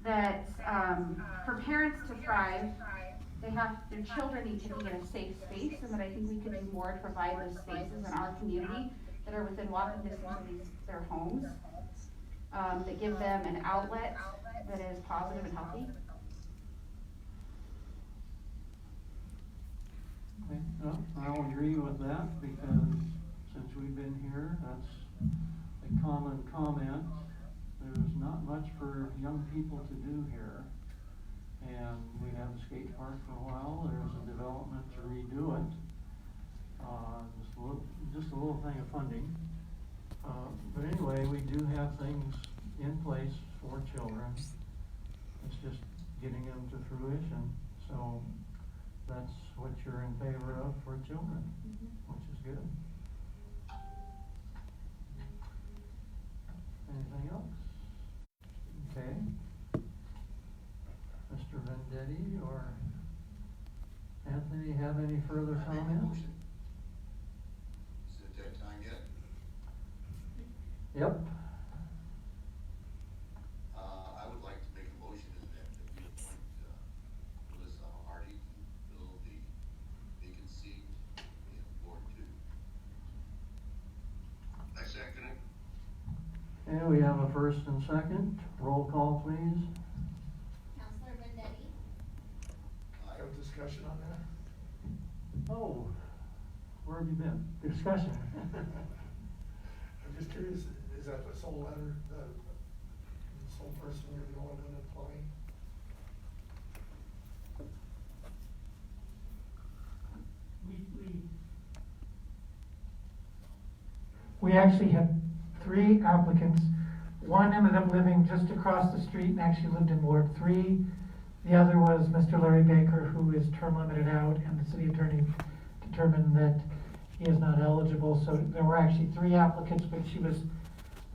that for parents to thrive, their children need to be in a safe space, and that I think we can do more to provide those spaces in our community that are within walking distance of their homes, that give them an outlet that is positive and healthy. Okay, well, I'll agree with that because since we've been here, that's a common comment. There's not much for young people to do here. And we had a skate park for a while. There's a development to redo it. Just a little thing of funding. But anyway, we do have things in place for children. It's just getting them to fruition. So that's what you're in favor of for children, which is good. Anything else? Okay. Mr. Vendetti or Anthony have any further comments? Is it that time yet? Yep. I would like to make a motion that we appoint Melissa Hardy to fill the vacant seat in Ward 2. I second it. Okay, we have a first and second. Roll call, please. Counselor Vendetti? I have a discussion on that. Oh, where have you been? Discussion. I'm just curious, is that the sole letter, the sole person you're the only one applying? We actually had 3 applicants. One ended up living just across the street and actually lived in Ward 3. The other was Mr. Larry Baker, who is term limited out, and the city attorney determined that he is not eligible. So there were actually 3 applicants, but she was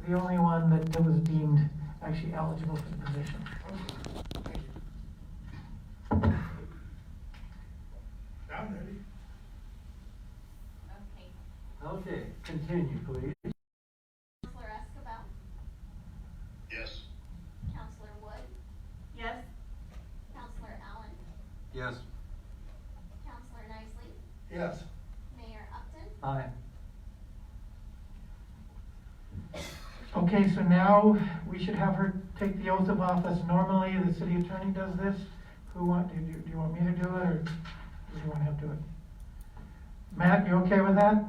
the only one that was deemed actually eligible for the position. Thank you. Now I'm ready. Okay. Okay, continue, please. Counselor Escobar? Yes. Counselor Wood? Yes. Counselor Allen? Yes. Counselor Nicely? Yes. Mayor Upton? Aye. Okay, so now we should have her take the oath of office. Normally, the city attorney does this. Do you want me to do it, or do you want him to do it? Matt, you okay with that?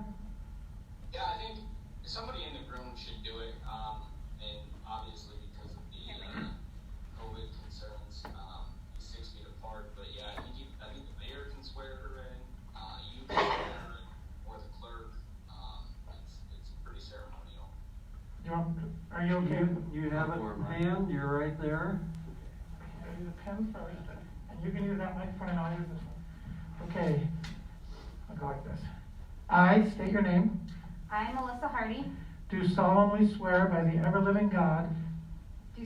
Yeah, I think somebody in the room should do it, and obviously because of the COVID concerns, 6 feet apart. But yeah, I think the mayor can swear her in. You can swear her in, or the clerk. It's pretty ceremonial. Are you okay? You have it in hand, you're right there. I'll use a pen first, and you can use that microphone and I'll use this one. Okay, I'll go like this. I state your name. I, Melissa Hardy, Do solemnly swear by the ever-living God do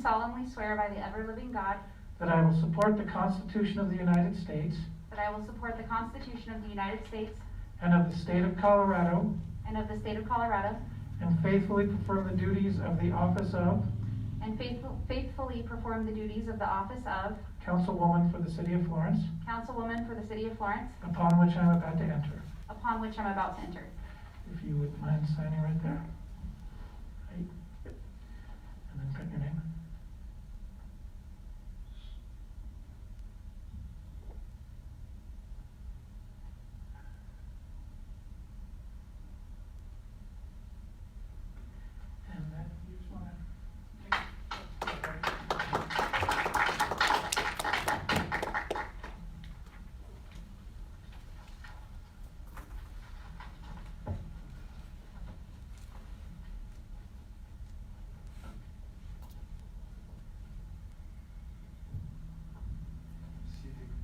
solemnly swear by the ever-living God that I will support the Constitution of the United States that I will support the Constitution of the United States and of the state of Colorado, and of the state of Colorado, and faithfully perform the duties of the office of and faithfully perform the duties of the office of Councilwoman for the city of Florence, Councilwoman for the city of Florence, upon which I am about to enter. upon which I'm about to enter. If you would mind signing right there. Right. And then print your name. And then you just want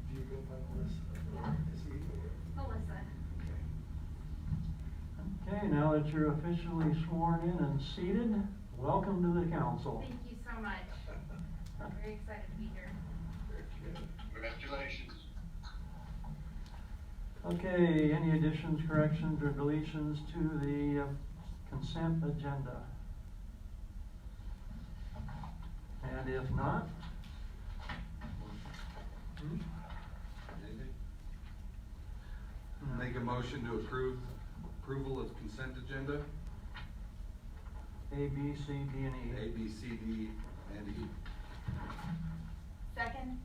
Do you go by Melissa or is he? Melissa. Okay, now that you're officially sworn in and seated, welcome to the council. Thank you so much. I'm very excited to be here. Congratulations. Okay, any additions, corrections, or deletions to the consent agenda? And And if not? Anything? No. Make a motion to approval of consent agenda, A, B, C, D, and E. A, B, C, D, and E. Second?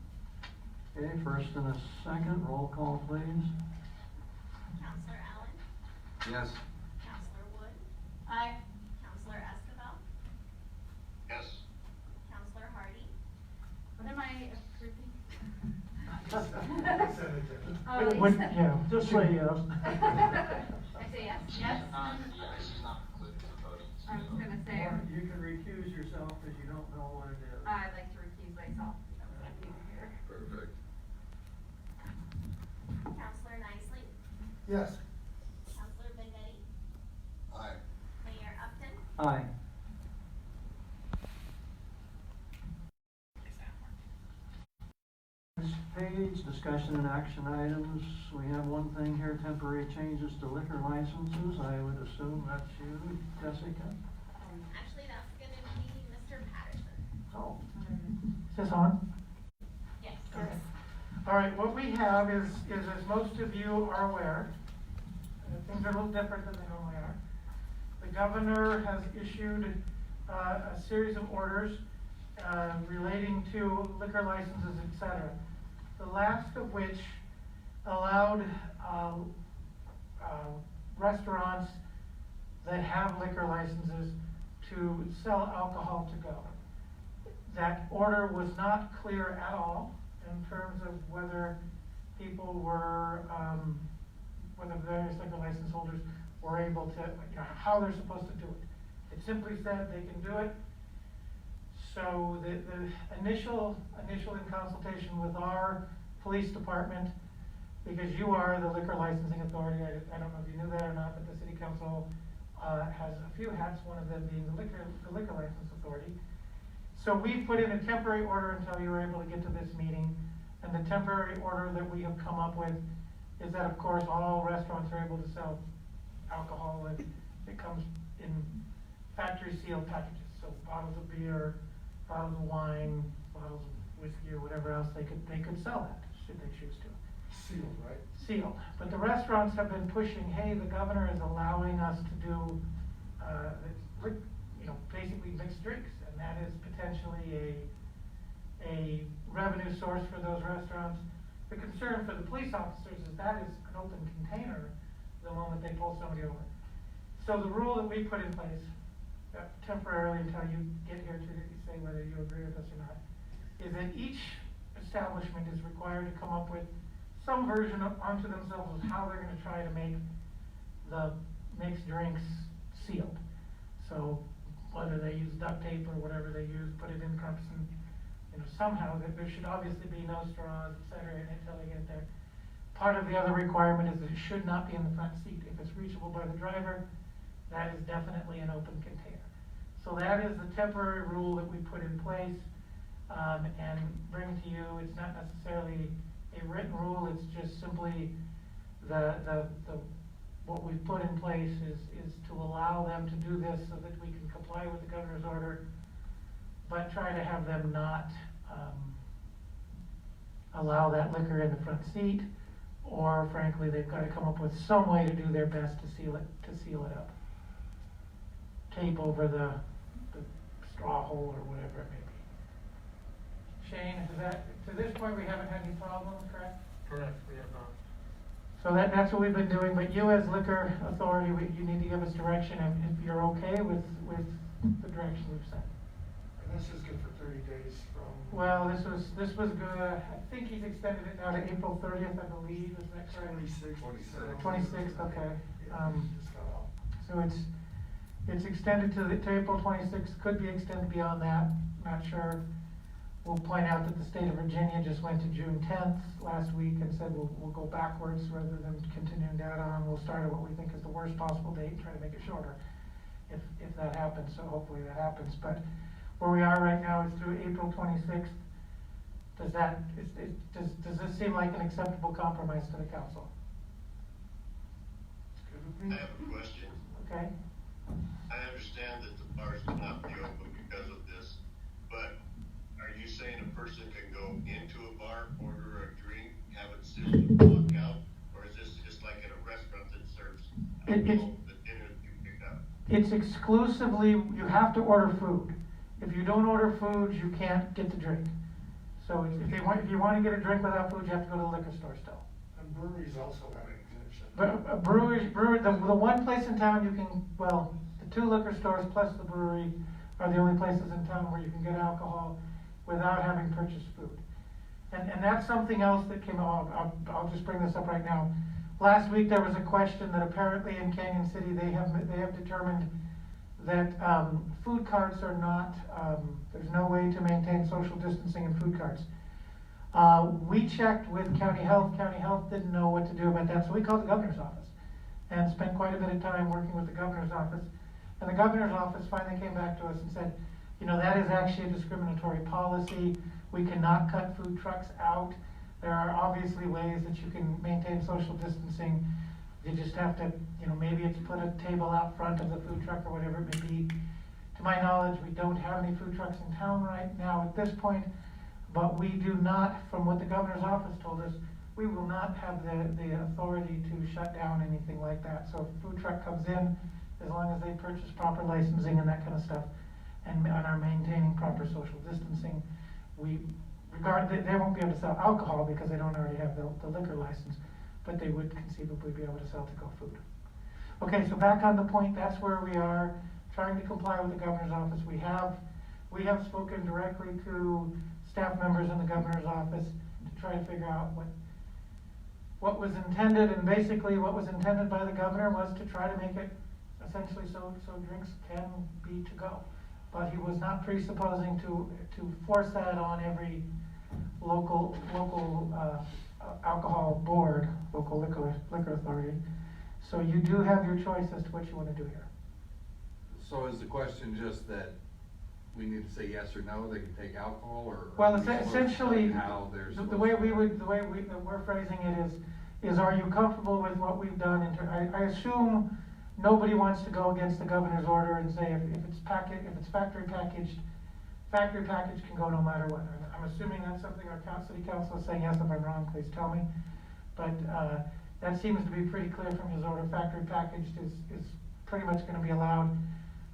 Okay, first and a second, roll call please. Counselor Allen, Yes. Counselor Wood, Aye. Counselor Escobar, Yes. Counselor Hardy, What am I approving? Consent agenda. Oh, What- Lisa. yeah, Just say yes. I say yes, yes? Yeah, she's not precluded from voting. I was gonna say, Or you can recuse yourself if you don't know what it is. I'd like to recuse myself. I'm new here. Perfect. Counselor Nicely, Yes. Counselor Benetti, Aye. Mayor Upton, Aye. This page, discussion and action items, we have one thing here, temporary changes to liquor licenses, I would assume that's you, Jessica? actually, that's gonna be Mr. Patterson. Oh. Is this on? Yes. Okay. All right, what we have is as most of you are aware, things are a little different than they normally are. The governor has issued a series of orders relating to liquor licenses, et cetera. The last of which allowed restaurants that have liquor licenses to sell alcohol to go. That order was not clear at all in terms of whether people were, whether various liquor license holders were able to, how they're supposed to do it. It simply said they can do it. So the initial in consultation with our police department, because you are the liquor licensing authority, I don't know if you knew that or not, but the city council has a few hats, one of them being the liquor license authority. So we put in a temporary order until you were able to get to this meeting, and the temporary order that we have come up with is that, of course, all restaurants are able to sell alcohol, and it comes in factory sealed packages, so bottles of beer, bottles of wine, bottles of whiskey, or whatever else they could sell that, should they choose to. Sealed, right? Sealed. But the restaurants have been pushing, hey, the governor is allowing us to do, basically mixed drinks, and that is potentially a revenue source for those restaurants. The concern for the police officers is that is an open container the moment they pull somebody over. So the rule that we put in place, temporarily until you get here to say whether you agree with us or not, is that each establishment is required to come up with some version onto themselves of how they're gonna try to make the mixed drinks sealed. So whether they use duct tape or whatever they use, put it in cups and, somehow that there should obviously be no straws, et cetera, until they get there. Part of the other requirement is that it should not be in the front seat. If it's reachable by the driver, that is definitely an open container. So that is the temporary rule that we put in place, and bring to you. It's not necessarily a written rule, it's just simply what we've put in place is to allow them to do this so that we can comply with the governor's order, but try to have them not, allow that liquor in the front seat, or frankly, they've gotta come up with some way to do their best to seal it up. Tape over the straw hole or whatever it may be. Shane, to this point, we haven't had any problems, correct? Correct, we have not. So that's what we've been doing, but you as liquor authority, you need to give us direction if you're okay with the direction we've set. And this is good for 30 days from. Well, this was good, I think he's extended it now to April 30th, I believe, is that correct? 26th. 26th, okay. Yeah, just got out. So it's extended to April 26th, could be extended beyond that, not sure. We'll point out that the state of Virginia just went to June 10th last week and said we'll go backwards rather than continuing that on. We'll start at what we think is the worst possible date and try to make it shorter if that happens, so hopefully that happens. But where we are right now is through April 26th. Does this seem like an acceptable compromise to the council? Good with I me. have a question. Okay? I understand that the bars cannot be open because of this, but It's, the dinner to be picked up? it's exclusively, you have to order food. If you don't order food, you can't get the drink. So if you want to get a drink without food, you have to go to the liquor store still. And breweries also have an exemption. But the one place in town you can, well, the 2 liquor stores plus the brewery are the only places in town where you can get alcohol without having purchased food. And that's something else that came out, I'll just bring this up right now. Last week there was a question that apparently in Canyon City they have determined that food carts are not, there's no way to maintain social distancing in food carts. We checked with County Health didn't know what to do about that, so we called the governor's office and spent quite a bit of time working with the governor's office. And the governor's office finally came back to us and said, you know, that is actually a discriminatory policy. We cannot cut food trucks out. There are obviously ways that you can maintain social distancing. You just have to, you know, maybe it's put a table out front of the food truck or whatever it may be. To my knowledge, we don't have any food trucks in town right now at this point, but we do not, from what the governor's office told us, we will not have the authority to shut down anything like that. So if a food truck comes in, as long as they purchase proper licensing and that kind of stuff, and are maintaining proper social distancing, they won't be able to sell alcohol because they don't already have the liquor license, but they would conceivably be able to sell to-go food. Okay, so back on the point, that's where we are, trying to comply with the governor's office. We have spoken directly to staff members in the governor's office to try to figure out what was intended, and basically what was intended by the governor was to try to make it essentially so drinks can be to go. But he was not presupposing to force that on every local alcohol board, local liquor authority. So you do have your choice as to what you want to do here. So is the question just that we need to say yes or no, they can take alcohol, or? Well, are we supposed to essentially, tell how they're the way that we're phrasing it is are you comfortable with what we've done? I assume nobody wants to go against the governor's order and say if it's factory packaged can go no matter what. I'm assuming that's something our city council is saying. Yes, if I'm wrong, please tell me. But that seems to be pretty clear from his order. Factory packaged is pretty much going to be allowed.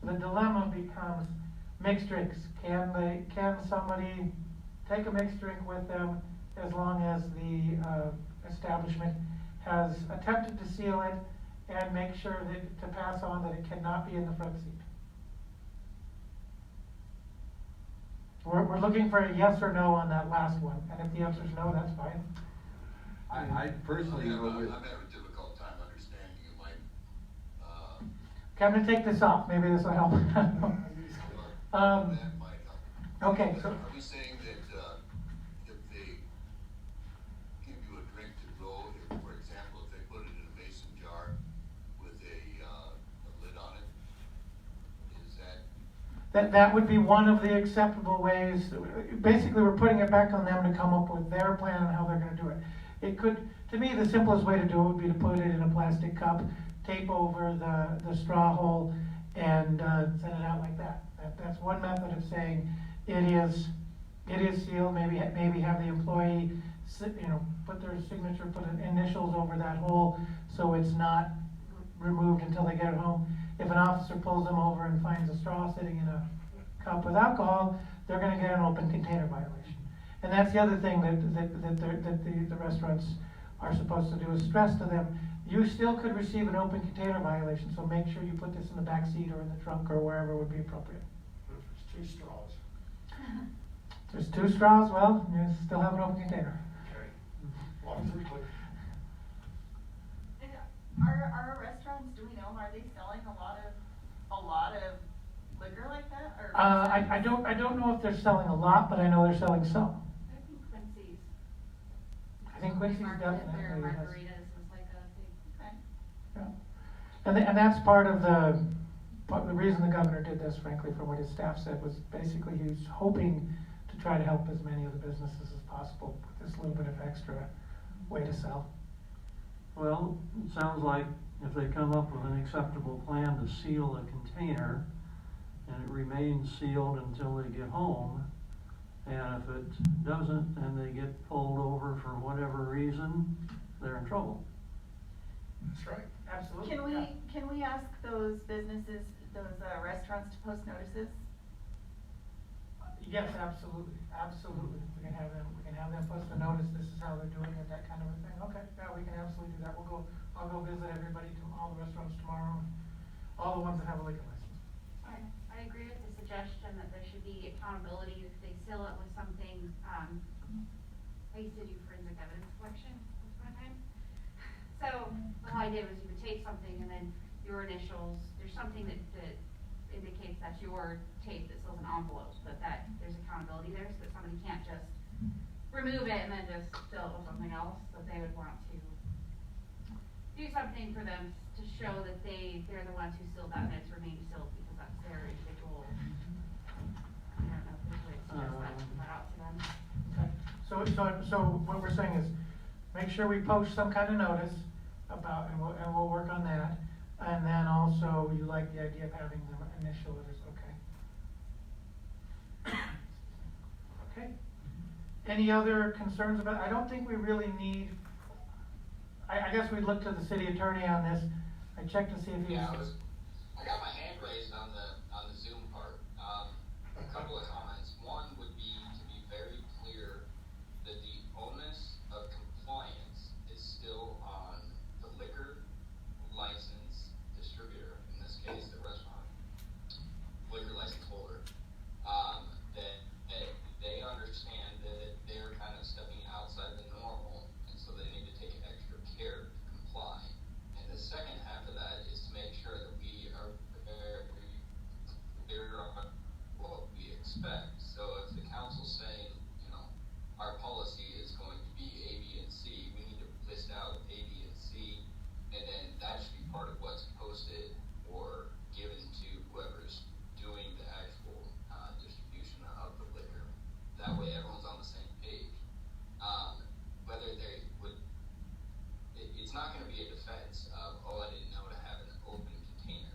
The dilemma becomes mixed drinks. Can somebody take a mixed drink with them as long as the establishment has attempted to seal it and make sure that to pass on that it cannot be in the front seat? We're looking for a yes or no on that last one, and if the answer is no, that's fine. I personally go with. I'm having a difficult time understanding you, Mike. Okay, I'm gonna take this off, maybe this will help. That might help. Okay, so. Are we saying that, if they give you a drink to go, if, for example, if they put it in a mason jar with a lid on it, is that? That would be one of the acceptable ways. Basically, we're putting it back on them to come up with their plan on how they're gonna do it. It could, to me, the simplest way to do it would be to put it in a plastic cup, tape over the straw hole, and send it out like that. That's one method of saying it is sealed. Maybe have the employee put their signature, put initials over that hole, so it's not removed until they get it home. If an officer pulls them over and finds a straw sitting in a cup with alcohol, they're going to get an open container violation. And that's the other thing that the restaurants are supposed to do, is stress to them, you still could receive an open container violation, so make sure you put this in the back seat or in the trunk or wherever would be appropriate. If there's 2 straws. If there's 2 straws, well, you still have an open container. Okay. As long as we're clear. And are restaurants, do we know, are they selling a lot of liquor like that? Or I don't know if they're selling a lot, but I know they're selling some. I think Quincy's. I think Quincy's Market, their definitely has. margaritas is like a big. Okay. Yeah. And that's part of the reason the governor did this, frankly, from what his staff said, was basically he was hoping to try to help as many of the businesses as possible with this little bit of extra way to sell. Well, it sounds like if they come up with an acceptable plan to seal a container, and it remains sealed until they get home, and if it doesn't, and they get pulled over for whatever reason, they're in trouble. That's right. Absolutely. Can yeah. we ask those businesses, those restaurants to post notices? Yes, absolutely, absolutely. We can have them post a notice, this is how they're doing it, that kind of a thing. Okay, yeah, we can absolutely do that. I'll go visit everybody, all the restaurants tomorrow, all the ones that have a liquor license. I agree with the suggestion that there should be accountability if they seal it with something, I used to do forensic evidence collection once upon a time. So, all I did was you would take something and then your initials, there's something that indicates that's your tape that fills an envelope, but that there's accountability there, so that somebody can't just remove it and then just fill it with something else, that they would want to do something for them to show that they're the ones who sealed that and it's remained sealed because that's their individual. I don't know if there's a way to suggest that, put that out to them. Okay, so what we're saying is, make sure we post some kind of notice about, and we'll work on that. And then also, you like the idea of having them initial it as, okay. Okay. Any other concerns about, I don't think we really need, I guess we'd look to the city attorney on this. I checked to see if he's. Yeah, I got my hand raised on the Zoom part. A couple of comments. One would be to be very clear that the onus of compliance is still on the liquor license distributor, in this case, the restaurant, liquor license holder. That they understand that they're kind of stepping outside the normal, and so they need to take extra care to comply. And the second half of that is to make sure that we are clear on what we expect. So if the council's saying, our policy is going to be A, B, and C, we need to list out A, B, and C, and then that should be part of what's posted or given to whoever's doing the actual distribution of the liquor. That way everyone's on the same page. Whether they would, it's not going to be a defense of, oh, I didn't know to have an open container.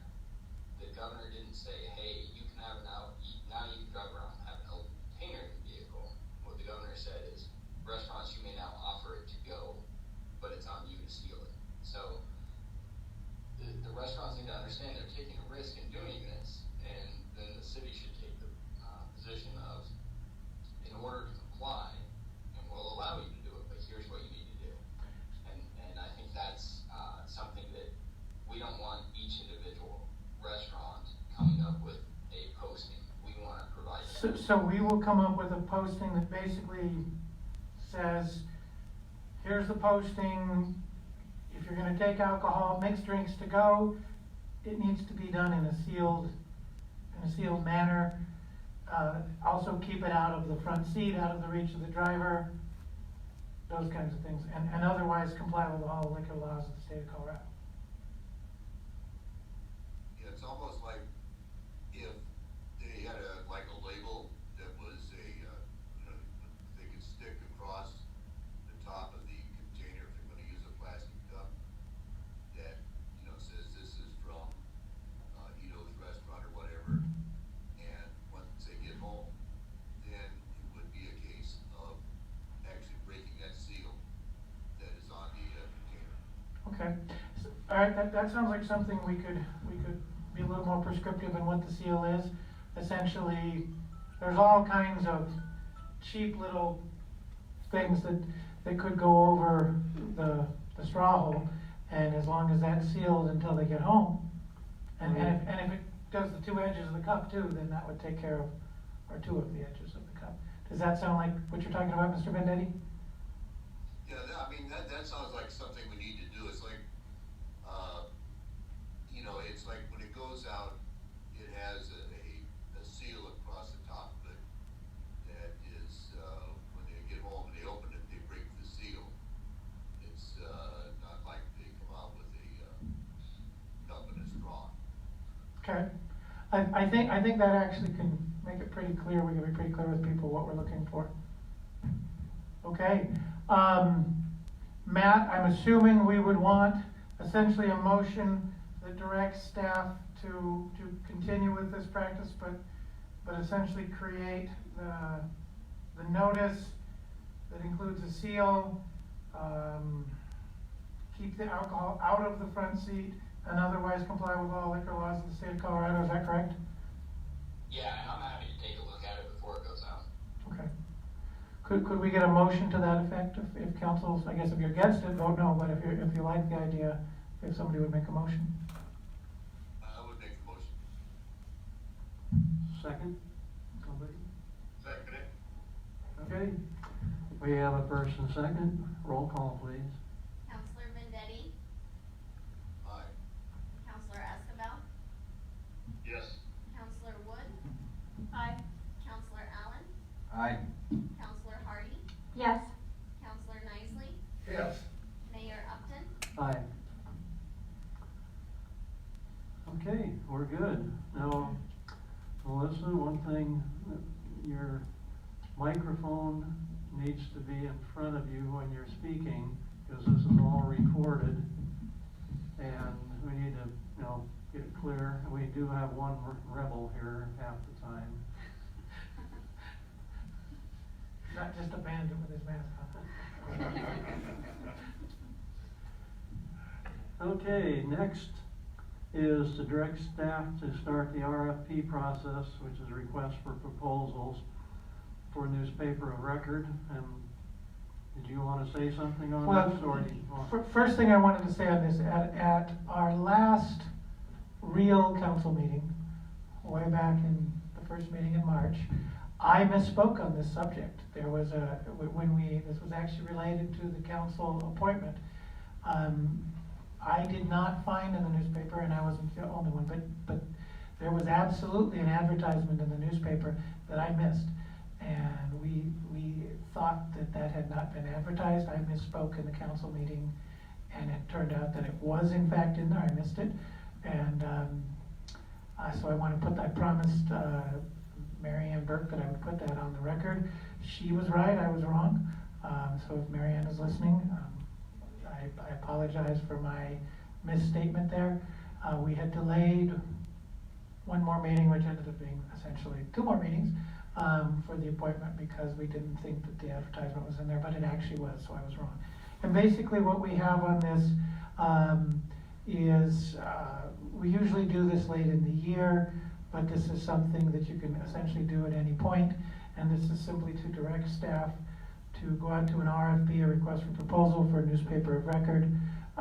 The governor didn't say, hey, you can have now you can drive around and have an open container in the vehicle. What the governor said is, restaurants, you may now offer it to go, but it's on you to seal it. So the restaurants need to understand they're taking a risk in doing this, and then the city should take the position of, in order to comply, and we'll allow you to do it, but here's what you need to do. And I think that's something that we don't want each individual restaurant coming up with a posting. We want to provide. So we will come up with a posting that basically says, here's the posting, if you're gonna take alcohol, mixed drinks to go, it needs to be done in a sealed manner. Also keep it out of the front seat, out of the reach of the driver, those kinds of things, and otherwise comply with all the liquor laws of the state of Colorado. Yeah, it's almost like if they had a label that was they could stick across the top of the container if they're gonna use a plastic cup that, says this is from, Ito's restaurant or whatever. And once they get home, then it would be a case of actually breaking that seal that is on the container. Okay, all right, that sounds like something we could be a little more prescriptive in what the seal is. Essentially, there's all kinds of cheap little things that could go over the straw hole, and as long as that's sealed until they get home, and if it does the two edges of the cup too, then that would take care of, or two of the edges of the cup. Does that sound like what you're talking about, Mr. Vendetti? Yeah, that sounds like something we need to do. It's like, it's like when it goes out, it has a seal across the top of it that is, when they get home and they open it, they break the seal. It's not like they come out with a cup and a straw. Okay, I think that actually can make it pretty clear, we can be pretty clear with people what we're looking for. Okay, Matt, I'm assuming we would want essentially a motion that directs staff to continue with this practice, but essentially create the notice that includes a seal, keep the alcohol out of the front seat and otherwise comply with all liquor laws of the state of Colorado, is that correct? Yeah, and I'm happy to take a look at it before it goes out. Okay. Could we get a motion to that effect if council's, I guess if you're against it, vote no, but if you like the idea, if somebody would make a motion? I would make a motion. Second, somebody? Second it. Okay, we have a first and second, roll call please. Counselor Vendetti, Aye. Counselor Escabel, Yes. Counselor Wood, Aye. Counselor Allen, Aye. Counselor Hardy, Yes. Counselor Nicely, Yes. Mayor Upton. Aye. Okay, we're good. Now, Melissa, one thing, your microphone needs to be in front of you when you're speaking, because this is all recorded. And we need to, get it clear. We do have one rebel here half the time. Not just a bandit with his mask on. Okay, next is to direct staff to start the RFP process, which is a request for proposals for newspaper of record. And did you want to say something on Well, this, or do you want? First thing I wanted to say on this, at our last real council meeting, way back in the first meeting in March, I misspoke on this subject. There was this was actually related to the council appointment. I did not find in the newspaper, and I wasn't the only one, but there was absolutely an advertisement in the newspaper that I missed. And we thought that had not been advertised. I misspoke in the council meeting, and it turned out that it was in fact in there. I missed it. And so I want to I promised Mary Ann Burke that I would put that on the record. She was right, I was wrong. So if Mary Ann is listening, I apologize for my misstatement there. We had delayed one more meeting, which ended up being essentially 2 more meetings for the appointment, because we didn't think that the advertisement was in there, but it actually was, so I was wrong. And basically what we have on this is we usually do this late in the year, but this is something that you can essentially do at any point, and this is simply to direct staff to go out to an RFP, a request for proposal for a newspaper of record.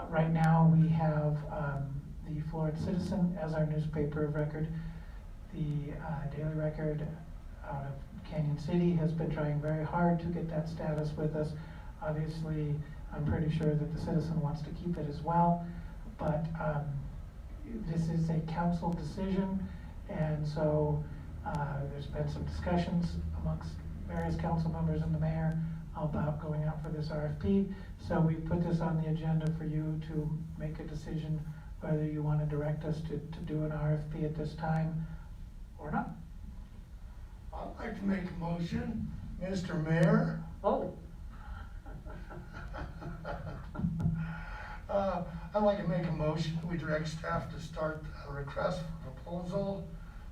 Right now we have the Florence Citizen as our newspaper of record. The Daily Record out of Canyon City has been trying very hard to get that status with us. Obviously, I'm pretty sure that the Citizen wants to keep it as well, but this is a council decision, and so there's been some discussions amongst various council members and the mayor about going out for this RFP. So we put this on the agenda for you to make a decision whether you want to direct us to do an RFP at this time or not. I'd like to make a motion, Mr. Mayor. Oh. I'd like to make a motion, we direct staff to start a request for proposal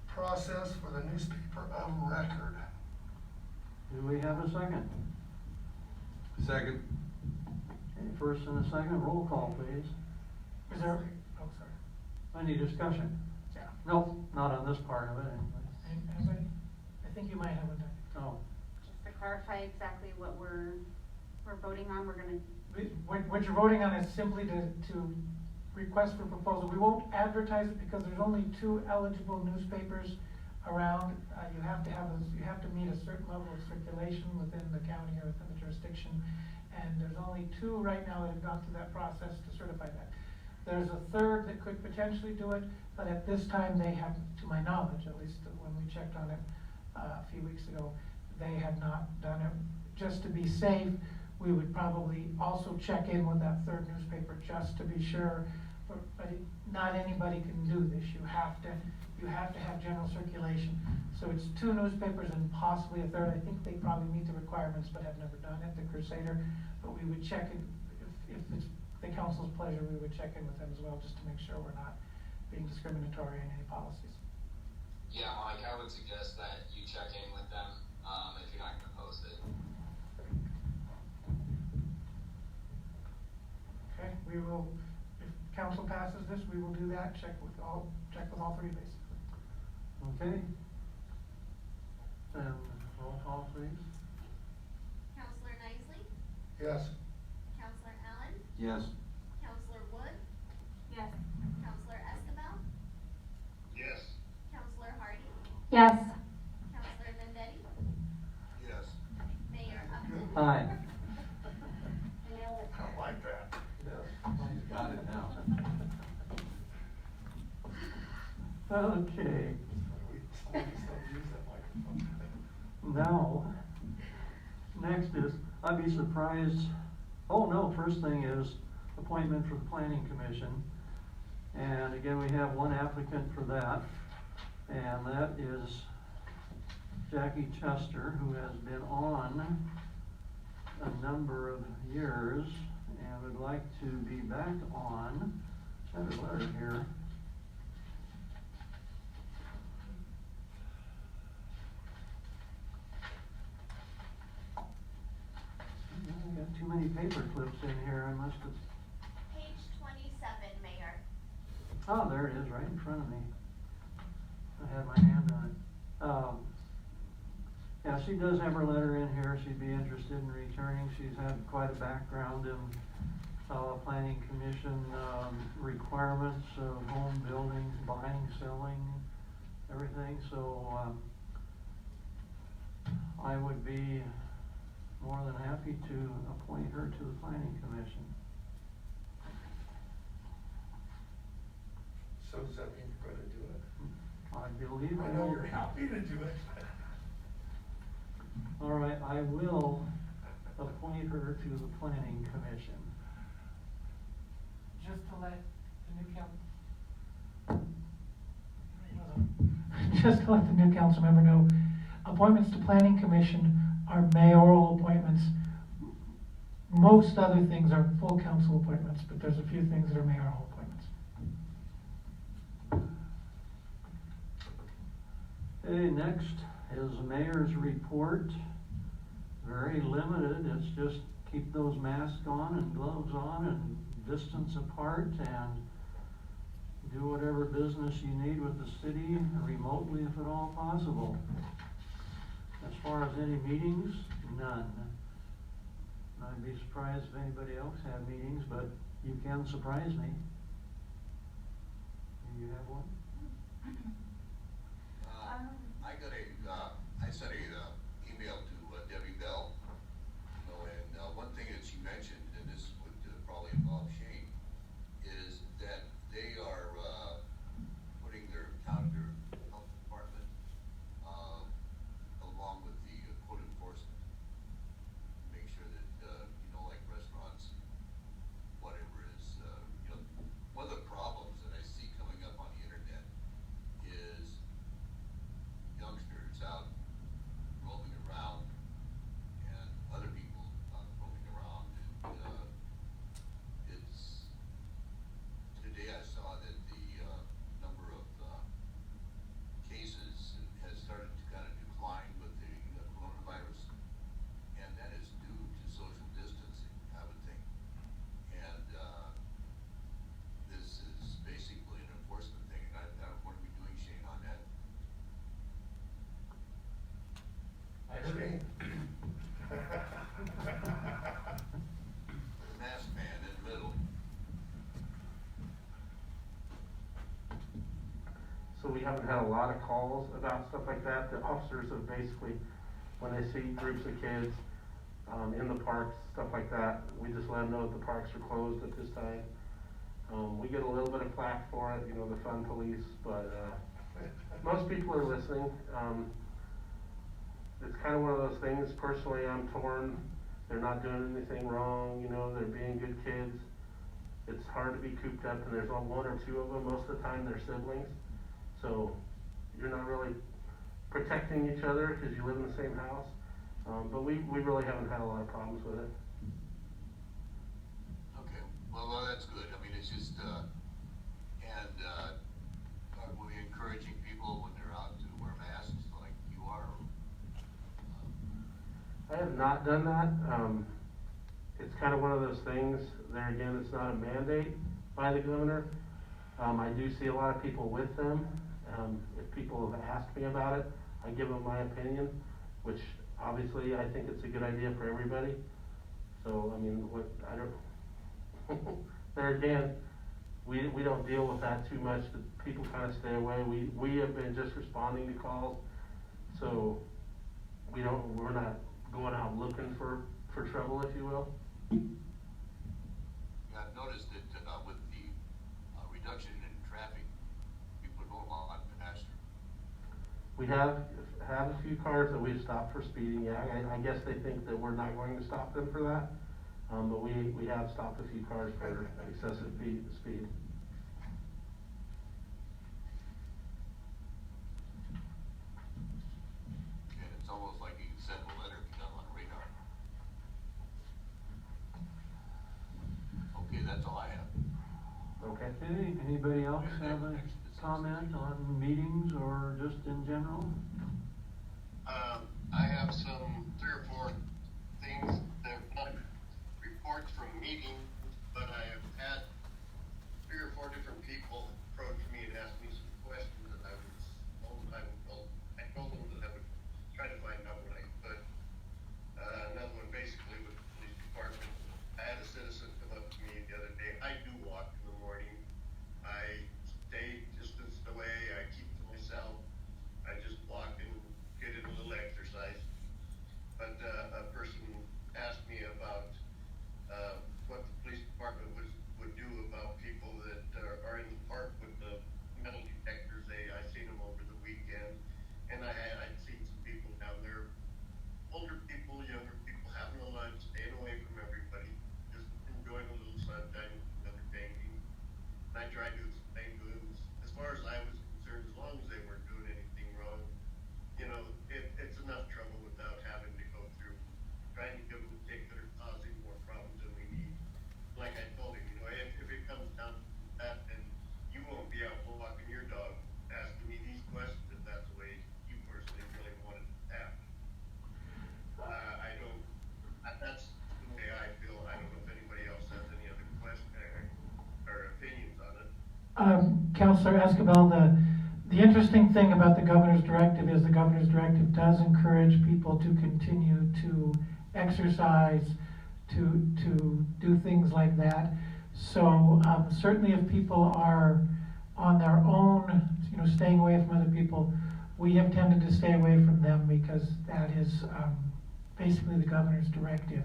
process for the newspaper of record. Do we have a second? Second. Okay, first and a second, roll call please. Is there, oh, sorry. Any discussion? Yeah. Nope, not on this part of it anyway. Anybody? I think you might have one. Oh, Just to clarify exactly what we're voting on, we're gonna, What you're voting on is simply to request for proposal. We won't advertise it because there's only 2 eligible newspapers around. You have to meet a certain level of circulation within the county or within the jurisdiction. And there's only 2 right now that have gone through that process to certify that. There's a 3rd that could potentially do it, but at this time they have, to my knowledge, at least when we checked on it a few weeks ago, they have not done it. Just to be safe, we would probably also check in with that 3rd newspaper just to be sure. But not anybody can do this. You have to have general circulation. So it's 2 newspapers and possibly a 3rd. I think they probably meet the requirements but have never done it, the Crusader. But we would check it, if it's the council's pleasure, we would check in with them as well, just to make sure we're not being discriminatory in any policies. Yeah, Mike, I would suggest that you check in with them, if you're not gonna post it. Okay, we will this, we will do that, check with all three basically. Okay. And roll call, please. Counselor Nicely, Yes. Counselor Allen, Yes. Counselor Wood, Yes. Counselor Escabel, Yes. Counselor Hardy, Yes. Counselor Vendetti, Yes. Mayor Upton. Aye. I like that. She's got it now. Okay, We still use that microphone. now, next is, I'd be surprised, oh no, first thing is appointment for the planning commission. And again, we have one applicant for that, and that is Jackie Chester, who has been on a number of years and would like to be back on. I have a letter here. I got too many paper clips in here, I must have, Page 27, Mayor. oh, there it is, right in front of me. I had my hand on it. Yeah, she does have her letter in here, she'd be interested in returning, she's had quite a background in, planning commission, requirements of home building, buying, selling, everything, so, I would be more than happy to appoint her to the planning commission. So does that mean you're gonna do it? I believe I I know will. you're happy to do it. All right, I will appoint her to the planning commission. Just to let the new just to let the new council member know, appointments to planning commission are mayoral appointments. Most other things are full council appointments, but there's a few things that are mayoral appointments. Okay, next is the mayor's report. Very limited, it's just keep those masks on and gloves on and distance apart and do whatever business you need with the city remotely if at all possible. As far as any meetings, none. I'd be surprised if anybody else had meetings, but you can surprise me. Do you have one? I got I sent a, email to Debbie Bell, you know, and, one thing that she mentioned, and this would probably involve Shane, is that they are, putting their health department, along with the code enforcement. Make sure that, you know, like restaurants, whatever is, you know, one of the problems that I see coming up on the internet is youngsters out roaming around and other people roaming around, and it's, today I saw that the number of cases has started to kind of decline with the coronavirus, and that is due to social distancing, I would think. And this is basically an enforcement thing, and what are we doing, Shane, on that? Shane. The masked man in the middle. So we haven't had a lot of calls about stuff like that. The officers have basically, when they see groups of kids, in the parks, stuff like that, we just let them know that the parks are closed at this time. We get a little bit of flack for it, you know, the fun police, but, most people are listening. It's kind of one of those things, personally, I'm torn. They're not doing anything wrong, you know, they're being good kids. It's hard to be cooped up, and there's one or two of them, most of the time they're siblings. So, you're not really protecting each other because you live in the same house. But we really haven't had a lot of problems with it. Okay, well, that's good. I mean, it's just, and, are we encouraging people when they're out to wear masks like you are? I have not done that. It's kind of one of those things, there again, it's not a mandate by the governor. I do see a lot of people with them. If people have asked me about it, I give them my opinion, which obviously I think it's a good idea for everybody. So, I mean, I don't, there again, we don't deal with that too much. The people kind of stay away. We have been just responding to calls, so we're not going out looking for trouble, if you will. Yeah, I've noticed that, with the, reduction in traffic, people go a lot faster. We have had a few cars that we've stopped for speeding. Yeah, I guess they think that we're not going to stop them for that. But we have stopped a few cars for excessive speed. And it's almost like you can send a letter if you're not on radar. Okay, that's all I have. Okay. Okay, anybody else have a comment on meetings or just in general? I have some 3 or 4 things that are not reports from meetings, but I have had 3 or 4 different people approach me and ask me some questions that I told them that I would try to find out what I could. Another one basically with the police department. I had a citizen come up to me the other day. I do walk in the morning. I stay distanced away. I keep to myself. I just walk and get in a little exercise. But a person asked me about what the police department would do about people that are in the park with the metal detectors. I seen them over the weekend, and I'd seen some people down there, older people, younger people, having a lunch, staying away from everybody, just enjoying a little sunshine, another painting. And I tried to explain to them, as far as I was concerned, as long as they weren't doing anything wrong, you know, it's enough trouble without having to go through trying to give them a ticket or causing more problems than we need. Like I told him, you know, if it comes down to that, then you won't be out walking your dog asking me these questions if that's the way you personally really want it to happen. That's the way I feel. I don't know if anybody else has any other questions or opinions on it. Councillor Escabel, the interesting thing about the governor's directive is the governor's directive does encourage people to continue to exercise, to do things like that. So certainly if people are on their own, you know, staying away from other people, we have tended to stay away from them because that is basically the governor's directive.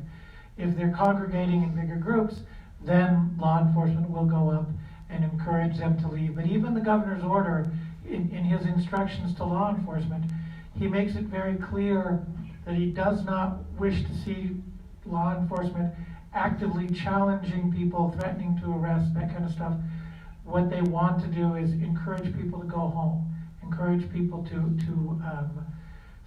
If they're congregating in bigger groups, then law enforcement will go up and encourage them to leave. But even the governor's order, in his instructions to law enforcement, he makes it very clear that he does not wish to see law enforcement actively challenging people, threatening to arrest, that kind of stuff. What they want to do is encourage people to go home, encourage people to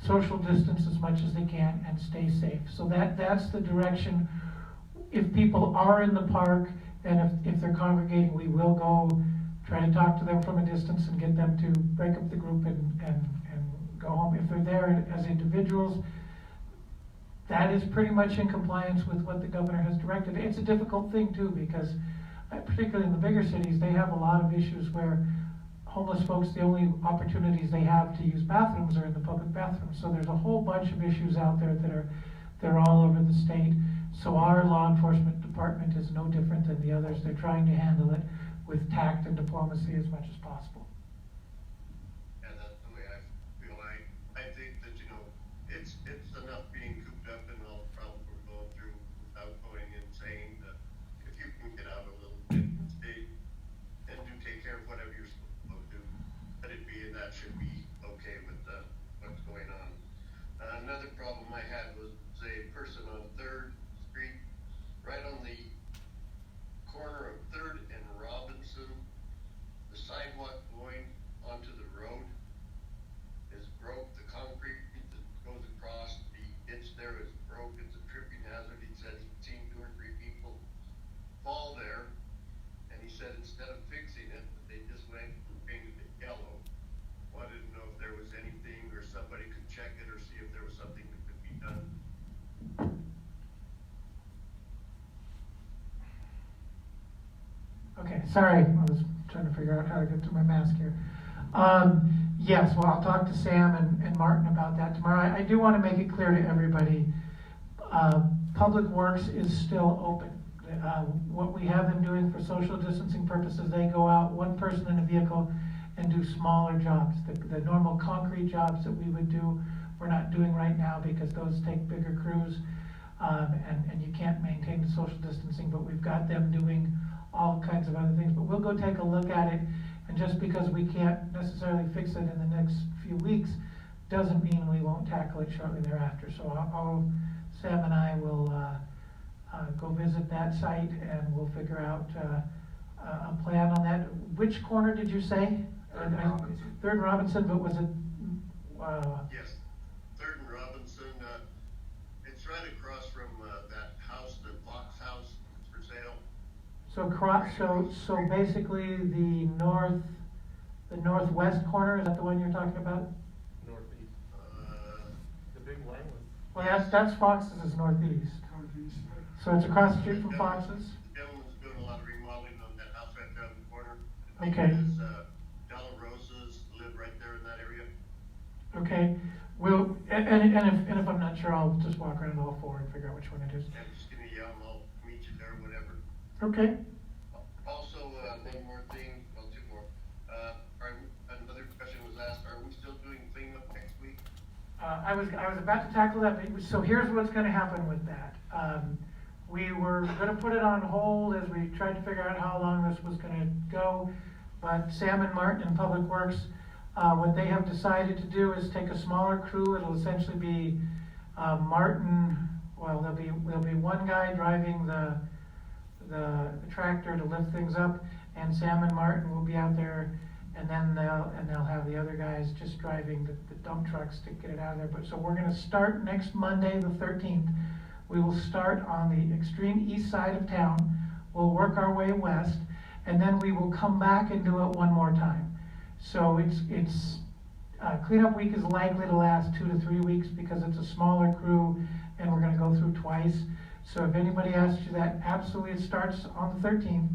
social distance as much as they can and stay safe. So that's the direction. If people are in the park and if they're congregating, we will go try to talk to them from a distance and get them to break up the group and go home. If they're there as individuals, that is pretty much in compliance with what the governor has directed. It's a difficult thing too, because particularly in the bigger cities, they have a lot of issues where homeless folks, the only opportunities they have to use bathrooms are in the public bathrooms. So there's a whole bunch of issues out there they're all over the state. So our law enforcement department is no different than the others. They're trying to handle it with tact and diplomacy as much as possible. Yeah, that's the way I feel. I think that, you know, it's enough being cooped up and all the problems we're going through without going insane. That if you can get out a little bit and stay and do take care of whatever you're supposed to, let it be, and that should be okay with what's going on. Another problem I had was a person on 3rd Street, right on the corner of 3rd and Robinson. The sidewalk going onto the road is broke. The concrete that goes across the ditch there is broke. It's a tripping hazard. He said he'd seen 2 or 3 people fall there, and he said instead of fixing it, they just went and painted it yellow. Wanted to know if there was anything, or somebody could check it or see if there was something that could be done. Okay, sorry, I was trying to figure out how to get to my mask here. Yes, well, I'll talk to Sam and Martin about that tomorrow. I do want to make it clear to everybody, Public Works is still open. What we have them doing for social distancing purposes, they go out, one person in a vehicle, and do smaller jobs. The normal concrete jobs that we would do, we're not doing right now because those take bigger crews, and you can't maintain the social distancing, but we've got them doing all kinds of other things. But we'll go take a look at it, and just because we can't necessarily fix it in the next few weeks, doesn't mean we won't tackle it shortly thereafter. So Sam and I will go visit that site, and we'll figure out a plan on that. Which corner did you say? Third and Robinson. Third and Robinson, but was it? Yes, Third and Robinson, it's right across from, that house, the Fox House for sale. So basically the northwest corner, is that the one you're talking about? Northeast. The big white one. Well, that's Fox's is northeast. So it's across the street from Fox's? The gentleman's doing a lot of remodeling on that house right there in the corner. Okay. His, Della Rosa's live right there in that area. Okay, well, and if I'm not sure, I'll just walk around all four and figure out which one it is. Yeah, just give me a yell and I'll meet you there, whatever. Okay, Also, one more thing, well, two more. Another question was asked, are we still doing cleanup next week? I was about to tackle that, but so here's what's gonna happen with that. We were gonna put it on hold as we tried to figure out how long this was gonna go, but Sam and Martin in Public Works, what they have decided to do is take a smaller crew. It'll essentially be Martin, well, there'll be one guy driving the tractor to lift things up, and Sam and Martin will be out there, and then they'll have the other guys just driving the dump trucks to get it out of there. But so we're gonna start next Monday, the 13th. We will start on the extreme east side of town. We'll work our way west, and then we will come back and do it one more time. So it's cleanup week is likely to last 2 to 3 weeks because it's a smaller crew and we're gonna go through twice. So if anybody asks you that, absolutely it starts on the 13th.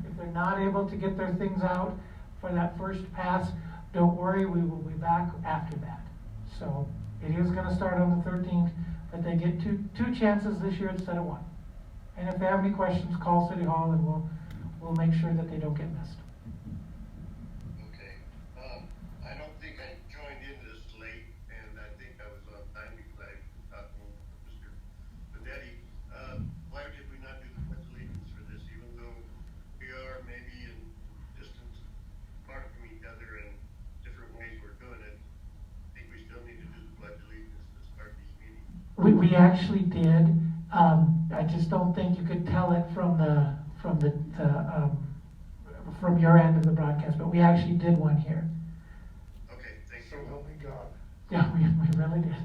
If they're not able to get their things out for that first pass, don't worry, we will be back after that. So it is gonna start on the 13th, but they get two chances this year instead of one. And if they have any questions, call City Hall and we'll make sure that they don't get missed. Okay, I don't think I joined in this late, and I think I was on time because I was talking with Mr. Benetti. Why did we not do the pledge allegiance for this, even though we are maybe in distance apart from each other and different ways we're doing it? I think we still need to do the pledge allegiance to start these meetings. We actually did. I just don't think you could tell it from your end of the broadcast, but we actually did one here. Okay, thank So you. help me God. Yeah, we really did.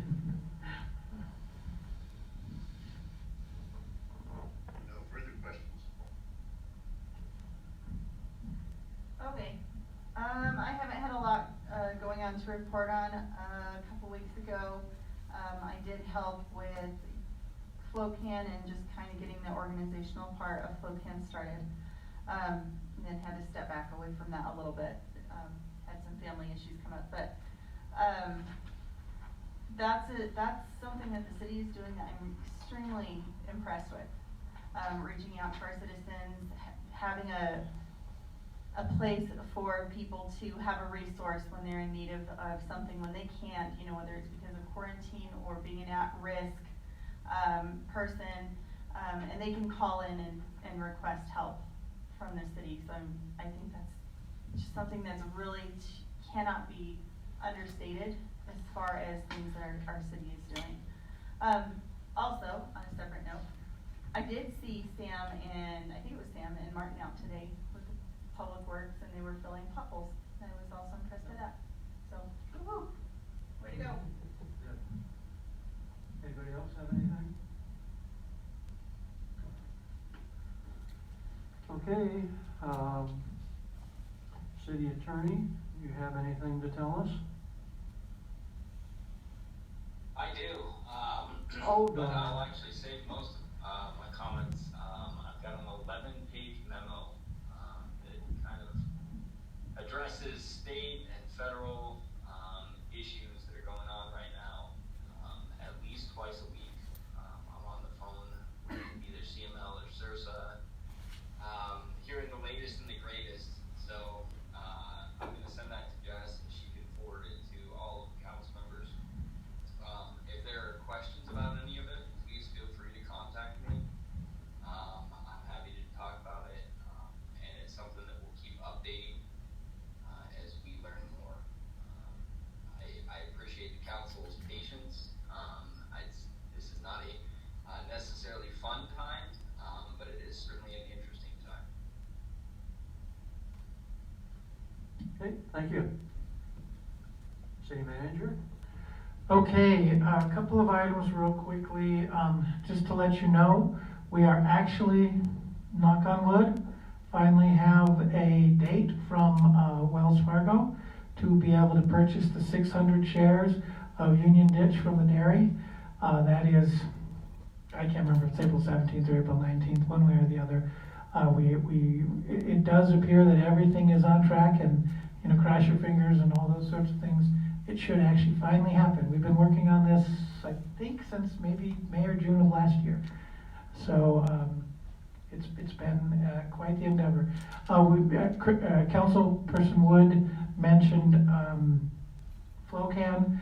No further questions. Okay, I haven't had a lot, going on to report on. A couple weeks ago, I did help with FlowCan and just kind of getting the organizational part of FlowCan started. And then had to step back away from that a little bit, had some family issues come up, but, that's something that the city is doing that I'm extremely impressed with. Reaching out to our citizens, having a place for people to have a resource when they're in need of something, when they can't, whether it's because of quarantine or being an at-risk person, and they can call in and request help from the city. So I think that's just something that's really cannot be understated as far as things that our city is doing. Also, on a separate note, I did see Sam and Martin out today with the Public Works, and they were filling potholes. And I was also impressed by that. So, woo-hoo, way to go. Anybody else have anything? Okay, City Attorney, you have anything to tell us? I do, Oh, but darn. I'll actually save most of my comments. I've got an 11-page memo that kind of addresses state and federal issues that are going on right now. At least twice a week, I'm on the phone with either CML or CIRSA, hearing the latest and the greatest. So I'm going to send that to Jess, and she can forward it to all of the council members. If there are questions about any of it, please feel free to contact me. I'm happy to talk about it, and it's something that we'll keep updating as we learn more. I appreciate the council's patience. This is not a necessarily fun time, but it is certainly an interesting time. Okay, thank you. City manager? Okay, a couple of items real quickly, just to let you know, we are actually, knock on wood, finally have a date from Wells Fargo to be able to purchase the 600 shares of Union Ditch from the dairy. That is, I can't remember if it's April 17th or April 19th, one way or the other. It does appear that everything is on track, and cross your fingers and all those sorts of things. It should actually finally happen. We've been working on this, I think, since maybe May or June of last year. So it's been quite the endeavor. Councilperson Wood mentioned FlowCan.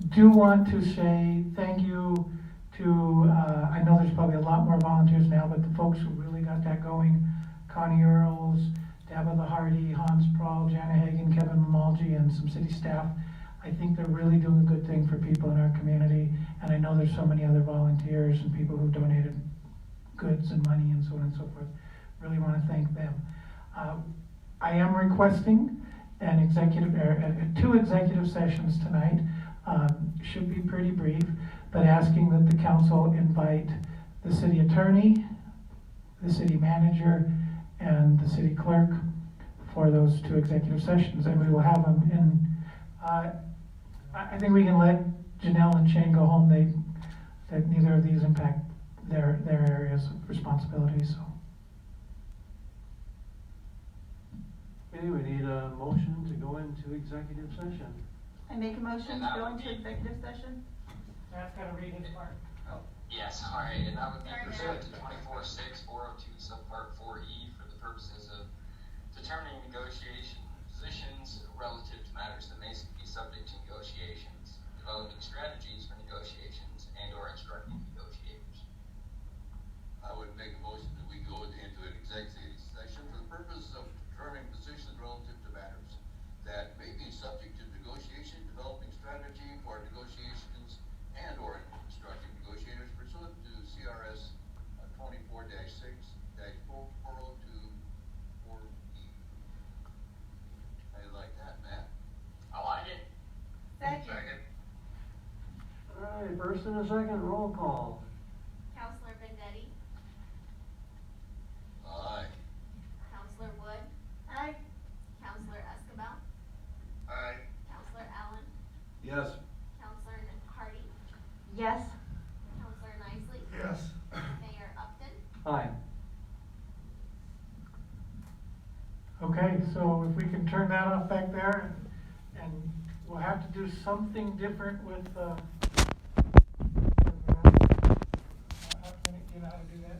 Do want to say thank you to, I know there's probably a lot more volunteers now, but the folks who really got that going, Connie Earls, Tabitha Hardy, Hans Prahl, Jana Hagen, Kevin Mamalji, and some city staff. I think they're really doing a good thing for people in our community, and I know there's so many other volunteers and people who've donated goods and money and so on and so forth. Really want to thank them. I am requesting two executive sessions tonight. Should be pretty brief, but asking that the council invite the city attorney, the city manager, and the city clerk for those two executive sessions, and we will have them in. I think we can let Janelle and Shane go home. That neither of these impact their areas of responsibility. So. Okay, we need a motion to go into executive session. I make a motion to go into executive session. Matt's got to read his part. Oh, yes, all right, and that would be pursuant to 24-6, 402, subpart 4E, for the purposes of determining negotiation positions relative to matters that may be subject to negotiations, developing strategies for negotiations, and/or instructing negotiators. I would make a motion that we go into an executive session for the purpose of determining positions relative to matters that may be subject to negotiation, developing strategy for negotiations, and/or instructing negotiators pursuant to CRS 24-6-4024E. How do you like that, Matt? I like it. Second. All right, first and a second, roll call. Counselor Vendetti, Aye. Counselor Wood, Aye. Counselor Escobar, Aye. Counselor Allen, Yes. Counselor Hardy, Yes. Counselor Nicely, Yes. Mayor Upton. Aye. Okay, so if we can turn that off back there, and we'll have to do something different with. How can I get how to do that?